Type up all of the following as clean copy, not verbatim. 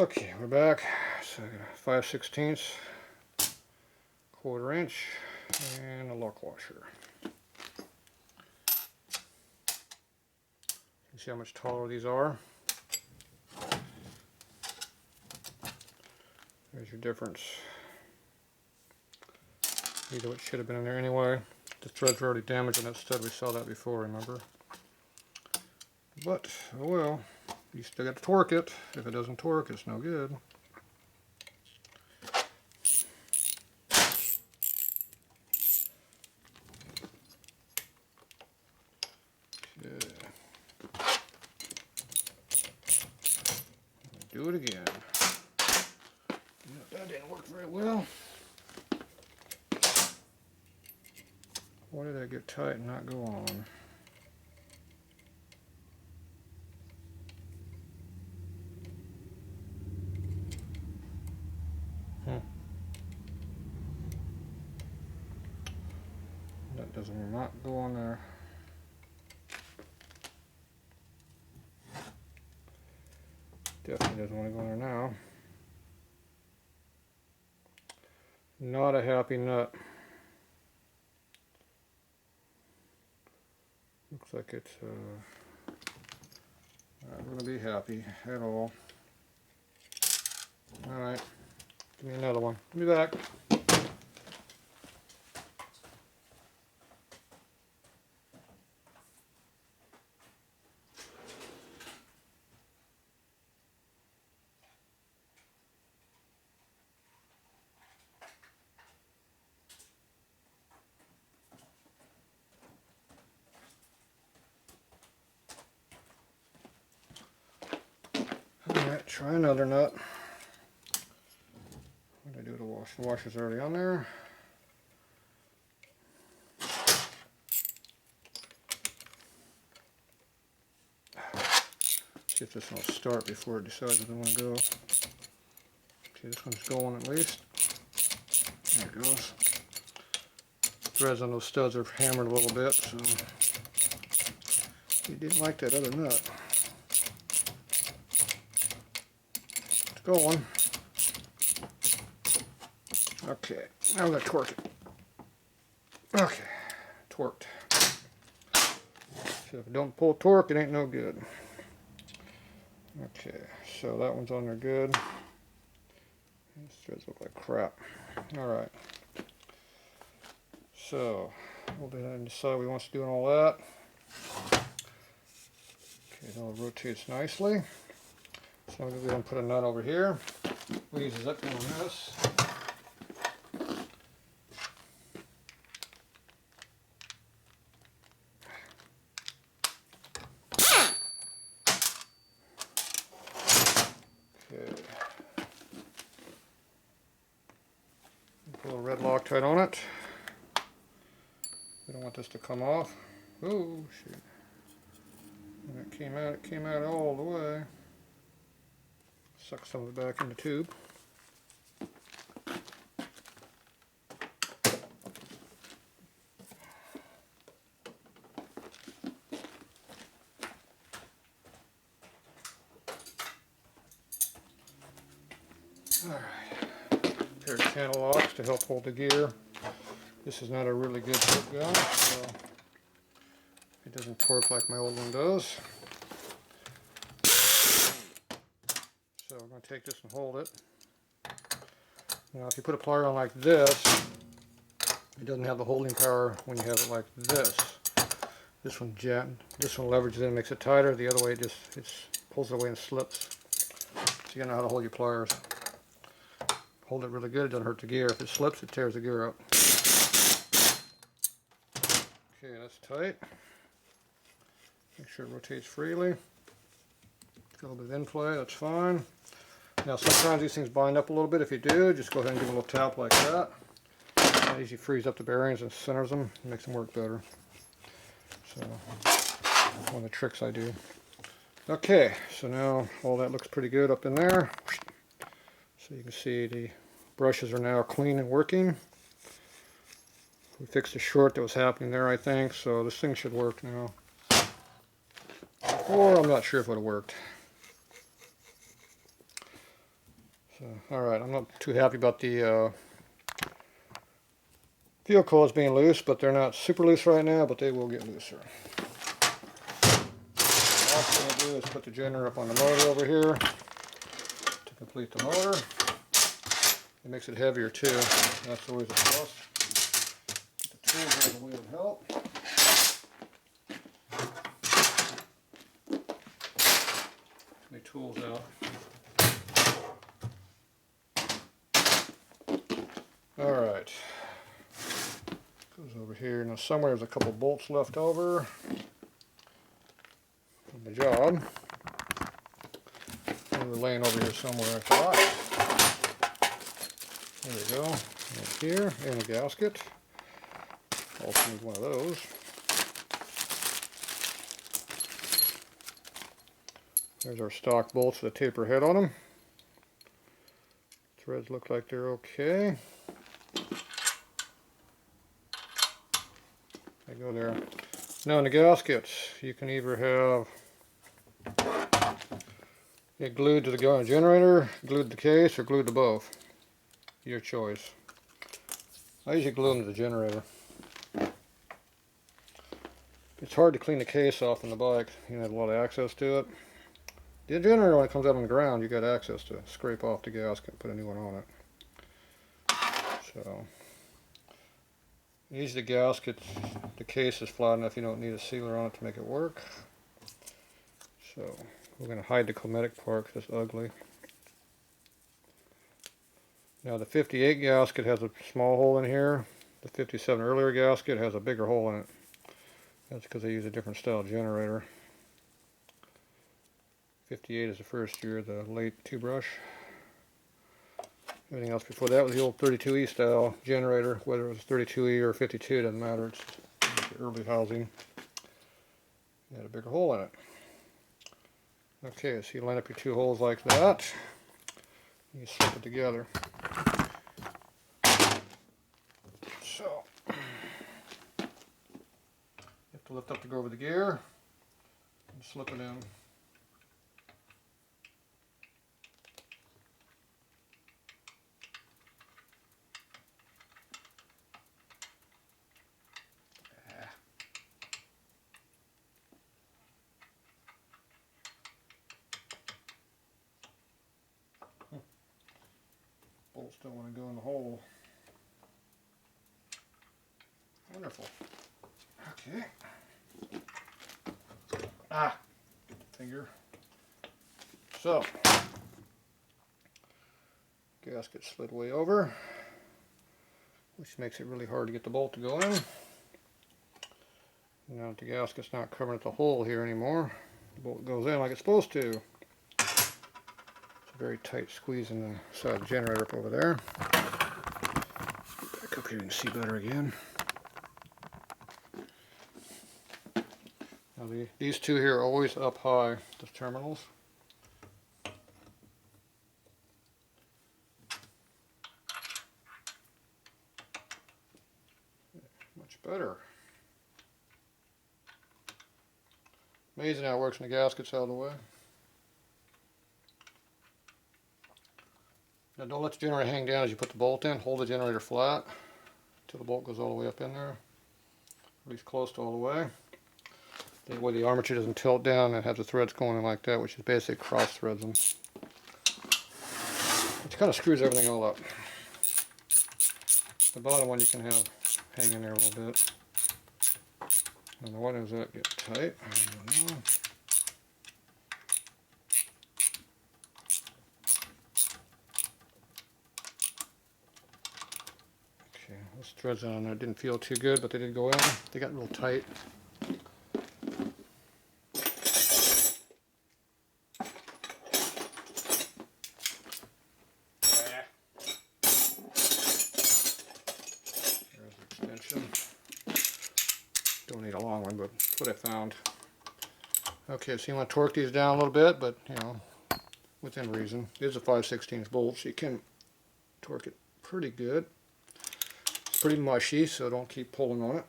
Okay, we're back. So I got a 5/16, 1/4 inch, and a lock washer. You see how much taller these are? There's your difference. These are what should have been in there anyway. The threads were already damaged on that stud. We saw that before, remember? But, oh well. You still got to torque it. If it doesn't torque, it's no good. Okay. Do it again. That didn't work very well. Why did that get tight and not go on? That does not go on there. Definitely doesn't want to go in there now. Not a happy nut. Looks like it's not going to be happy at all. Alright, give me another one. I'll be back. Alright, try another nut. What did I do to the wash? The washer's already on there. See if this one will start before it decides if I want to go. Okay, this one's going at least. There it goes. Threads on those studs are hammered a little bit, so you didn't like that other nut. It's going. Okay, now I'm going to torque it. Okay, torqued. So if it don't pull torque, it ain't no good. Okay, so that one's on there good. These threads look like crap. Alright. So, we'll go ahead and decide we want to do all that. Okay, now it rotates nicely. So I'm going to go ahead and put a nut over here. We'll use a zip gun on this. Okay. Put a red Loctite on it. We don't want this to come off. Oh, shoot. When it came out all the way. Suck some of it back in the tube. Alright. Pair of channel locks to help hold the gear. This is not a really good torque gun, so it doesn't torque like my old one does. So we're going to take this and hold it. Now if you put a plier on like this, it doesn't have the holding power when you have it like this. This one leverages in and makes it tighter. The other way it pulls it away and slips. So you gotta know how to hold your pliers. Hold it really good, it doesn't hurt the gear. If it slips, it tears the gear up. Okay, that's tight. Make sure it rotates freely. Got a little bit of in-play, that's fine. Now sometimes these things bind up a little bit. If you do, just go ahead and give them a little tap like that. That usually frees up the bearings and centers them, and makes them work better. So, that's one of the tricks I do. Okay, so now all that looks pretty good up in there. So you can see the brushes are now clean and working. We fixed a short that was happening there, I think, so this thing should work now. Or I'm not sure if it would have worked. So, alright, I'm not too happy about the fuel coils being loose, but they're not super loose right now, but they will get looser. Last thing I do is put the generator up on the motor over here to complete the motor. It makes it heavier too. That's always a plus. Put the tools out of the way would help. Get my tools out. Alright. Goes over here. Now somewhere there's a couple bolts left over from the job. They were laying over here somewhere, I thought. There we go. Right here, in the gasket. Also need one of those. There's our stock bolts with a taper head on them. Threads look like they're okay. They go there. Now in the gaskets, you can either have it glued to the generator, glued to the case, or glued to both. Your choice. I usually glue them to the generator. It's hard to clean the case off on the bike. You don't have a lot of access to it. The generator, when it comes out on the ground, you got access to scrape off the gasket and put a new one on it. So, usually the gasket, the case is flat enough you don't need a sealer on it to make it work. So, we're going to hide the chromatic part because it's ugly. Now the 58 gasket has a small hole in here. The 57 earlier gasket has a bigger hole in it. That's because they use a different style generator. 58 is the first year, the late 2-brush. Everything else before that was the old 32E style generator. Whether it was 32E or 52, doesn't matter. It's the early housing. It had a bigger hole in it. Okay, so you line up your two holes like that. You slip it together. So, you have to lift up to go over the gear and slip it in. Bolts don't want to go in the hole. Wonderful. Okay. Finger. So, gasket slid way over, which makes it really hard to get the bolt to go in. Now that the gasket's not covering the hole here anymore, the bolt goes in like it's supposed to. Very tight squeeze in the side of the generator up over there. Back up here, you can see better again. Now these two here are always up high, the terminals. Much better. Amazing how it works when the gasket's out of the way. Now don't let the generator hang down as you put the bolt in. Hold the generator flat until the bolt goes all the way up in there. At least close to all the way. That way the armature doesn't tilt down and have the threads going in like that, which is basically cross threads them. Which kind of screws everything all up. The bottom one you can have hang in there a little bit. And the one is that get tight. I don't know. Those threads on there didn't feel too good, but they did go in. They got real tight. There's the extension. Don't need a long one, but that's what I found. Okay, so you want to torque these down a little bit, but you know, within reason. It is a 5/16 bolt, so you can torque it pretty good. Pretty mushy, so don't keep pulling on it.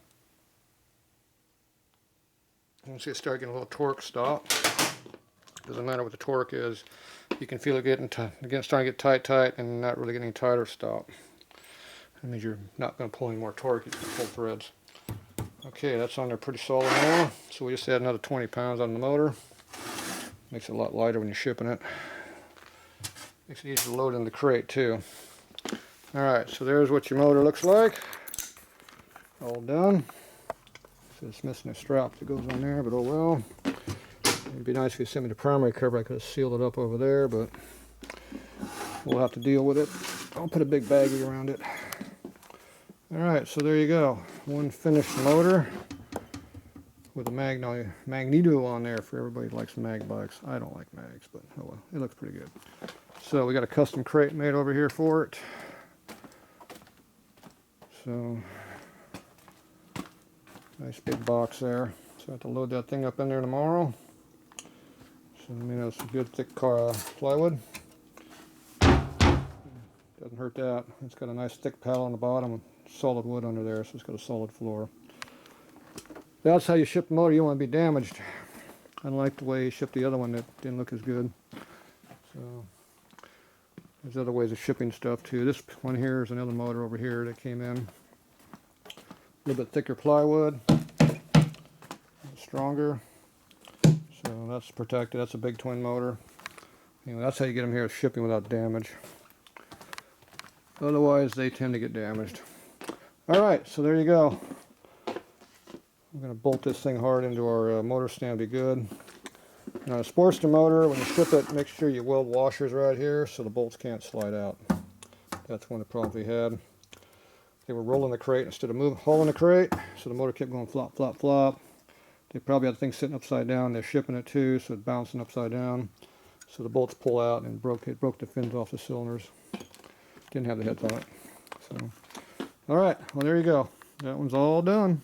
Once you start getting a little torque, stop. Doesn't matter what the torque is. You can feel it getting starting to get tight, and not really getting tighter. Stop. That means you're not going to pull any more torque. You're going to pull threads. Okay, that's on there pretty solid now. So we just add another 20 pounds on the motor. Makes it a lot lighter when you're shipping it. Makes it easier to load in the crate too. Alright, so there's what your motor looks like. All done. So it's missing a strap that goes on there, but oh well. It'd be nice if you sent me the primary cover. I could have sealed it up over there, but we'll have to deal with it. I'll put a big baggie around it. Alright, so there you go. One finished motor with a magneto on there for everybody who likes mag bikes. I don't like mags, but oh well, it looks pretty good. So we got a custom crate made over here for it. So nice big box there. So I have to load that thing up in there tomorrow. So some good thick plywood. Doesn't hurt that. It's got a nice thick panel on the bottom with solid wood under there, so it's got a solid floor. That's how you ship the motor. You don't want to be damaged. I don't like the way you shipped the other one that didn't look as good. So there's other ways of shipping stuff too. This one here is another motor over here that came in. A little bit thicker plywood, stronger. So that's protected. That's a big twin motor. Anyway, that's how you get them here shipping without damage. Otherwise, they tend to get damaged. Alright, so there you go. I'm going to bolt this thing hard into our motor stand to be good. Now, a Sportster motor, when you ship it, make sure you weld washers right here so the bolts can't slide out. That's one of the problems we had. They were rolling the crate instead of hauling the crate, so the motor kept going flop, flop, flop. They probably had the thing sitting upside down. They're shipping it too, so it's bouncing upside down. So the bolts pull out and it broke the fins off the cylinders. Didn't have the heads on it. So, all right, well there you go. That one's all done.